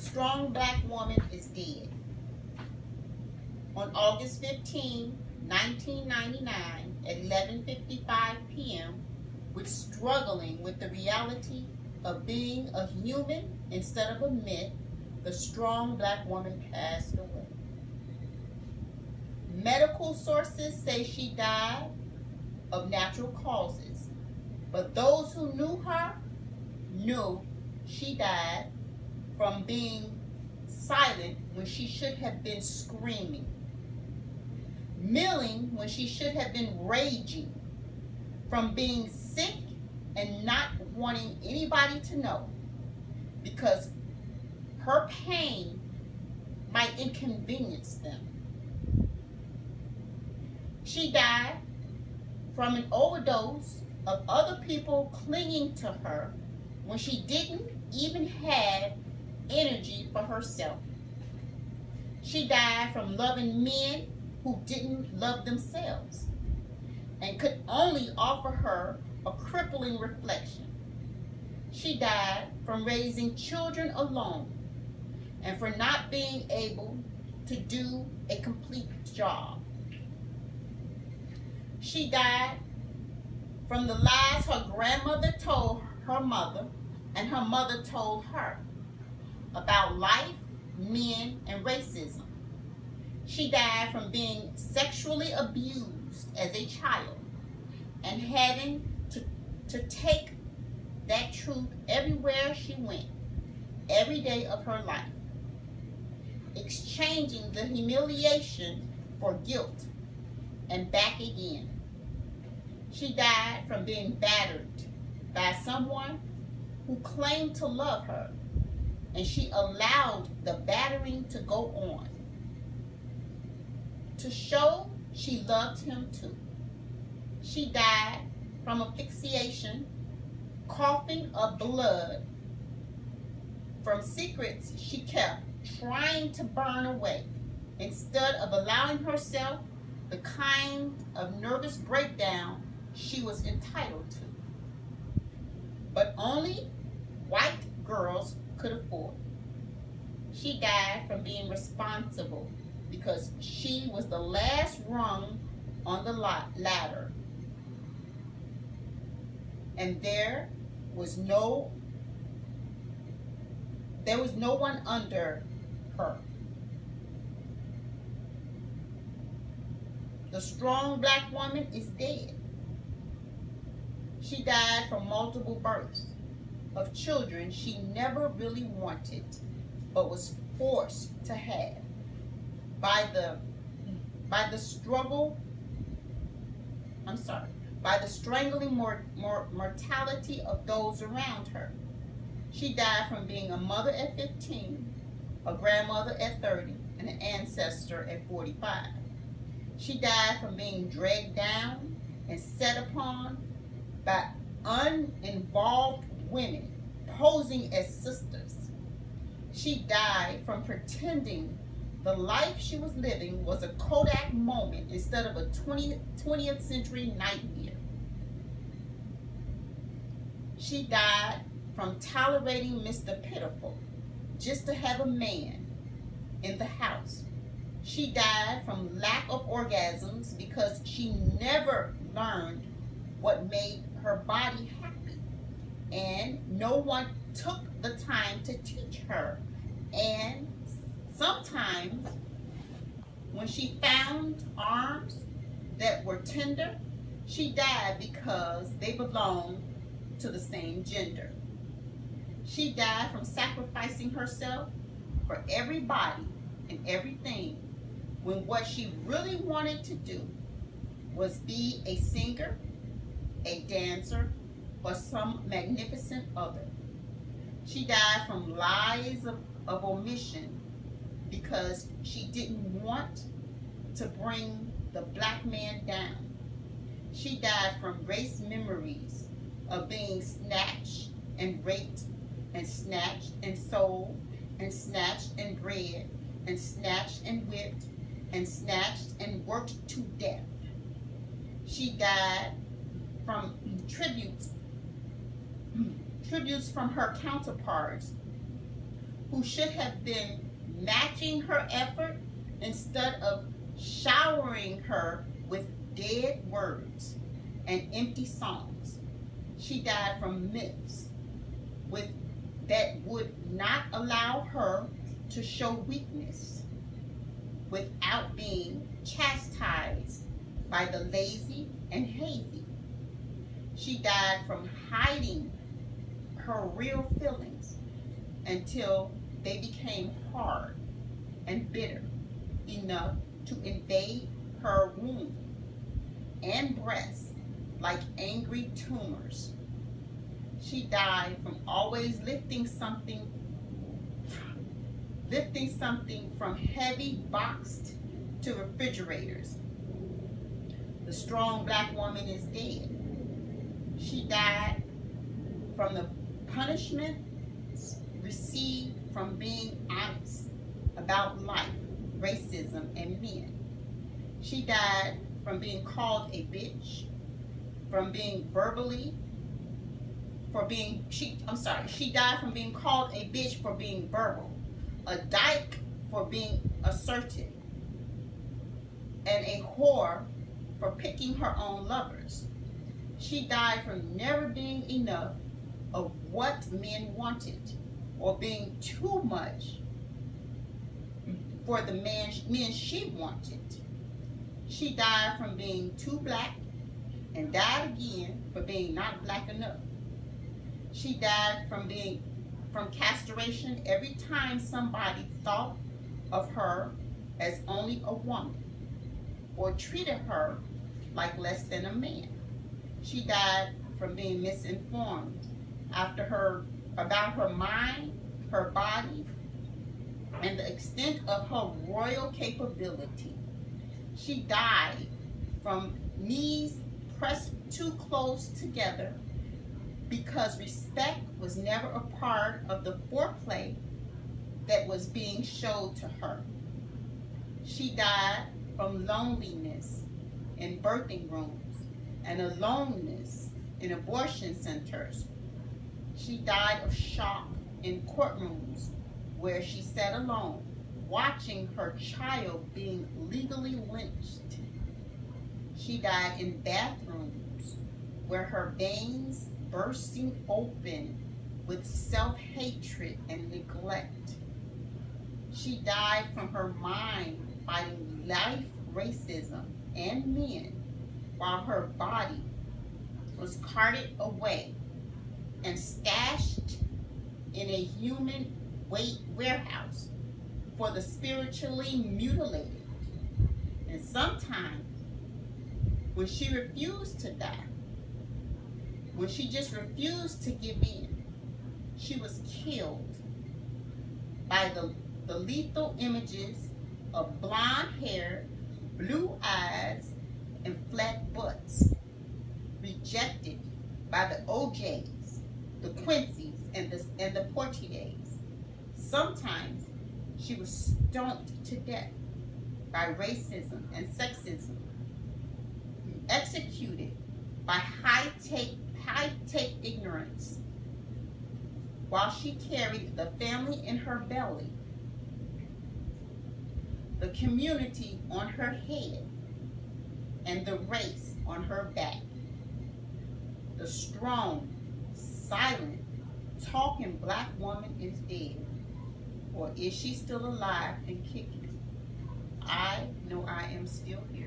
strong black woman is dead. On August 15, 1999, at 11:55 p.m., with struggling with the reality of being a human instead of a myth, the strong black woman passed away. Medical sources say she died of natural causes, but those who knew her knew she died from being silent when she should have been screaming, milling when she should have been raging, from being sick and not wanting anybody to know because her pain might inconvenience them. She died from an overdose of other people clinging to her when she didn't even have energy for herself. She died from loving men who didn't love themselves and could only offer her a crippling reflection. She died from raising children alone and for not being able to do a complete job. She died from the lies her grandmother told her mother and her mother told her about life, men, and racism. She died from being sexually abused as a child and having to take that truth everywhere she went, every day of her life, exchanging the humiliation for guilt and back again. She died from being battered by someone who claimed to love her, and she allowed the battering to go on to show she loved him too. She died from asphyxiation, coughing up blood from secrets she kept trying to burn away instead of allowing herself the kind of nervous breakdown she was entitled to, but only white girls could afford. She died from being responsible because she was the last rung on the ladder, and there was no one under her. The strong black woman is dead. She died from multiple births of children she never really wanted, but was forced to have by the strangling mortality of those around her. She died from being a mother at 15, a grandmother at 30, and an ancestor at 45. She died from being dragged down and set upon by uninvolved women posing as sisters. She died from pretending the life she was living was a Kodak moment instead of a 20th century nightmare. She died from tolerating Mr. Pitiful just to have a man in the house. She died from lack of orgasms because she never learned what made her body happy, and no one took the time to teach her. And sometimes when she found arms that were tender, she died because they belonged to the same gender. She died from sacrificing herself for everybody and everything when what she really wanted to do was be a singer, a dancer, or some magnificent other. She died from lies of omission because she didn't want to bring the black man down. She died from race memories of being snatched and raped and snatched and sold and snatched and bred and snatched and whipped and snatched and worked to death. She died from tributes from her counterparts who should have been matching her effort instead of showering her with dead words and empty songs. She died from myths that would not allow her to show weakness without being chastised by the lazy and hazy. She died from hiding her real feelings until they became hard and bitter enough to invade her womb and breast like angry tumors. She died from always lifting something from heavy boxed to refrigerators. The strong black woman is dead. She died from the punishment received from being honest about life, racism, and men. She died from being called a bitch, she died from being called a bitch for being verbal, a dyke for being assertive, and a whore for picking her own lovers. She died from never being enough of what men wanted, or being too much for the men she wanted. She died from being too black and died again for being not black enough. She died from castration every time somebody thought of her as only a woman or treated her like less than a man. She died from being misinformed about her mind, her body, and the extent of her royal capability. She died from knees pressed too close together because respect was never a part of the foreplay that was being showed to her. She died from loneliness in birthing rooms and aloneness in abortion centers. She died of shock in courtrooms where she sat alone, watching her child being legally lynched. She died in bathrooms where her veins bursting open with self-hatred and neglect. She died from her mind fighting life, racism, and men, while her body was carted away and stashed in a human warehouse for the spiritually mutilated. And sometimes, when she refused to die, when she just refused to give in, she was killed by the lethal images of blonde hair, blue eyes, and flat butts, rejected by the OJs, the Quincy's, and the Portiers. Sometimes she was stoned to death by racism and sexism, executed by high-tech ignorance, while she carried the family in her belly, the community on her head, and the race on her back. The strong, silent, talking black woman is dead. Or is she still alive and kicking? I know I am still here.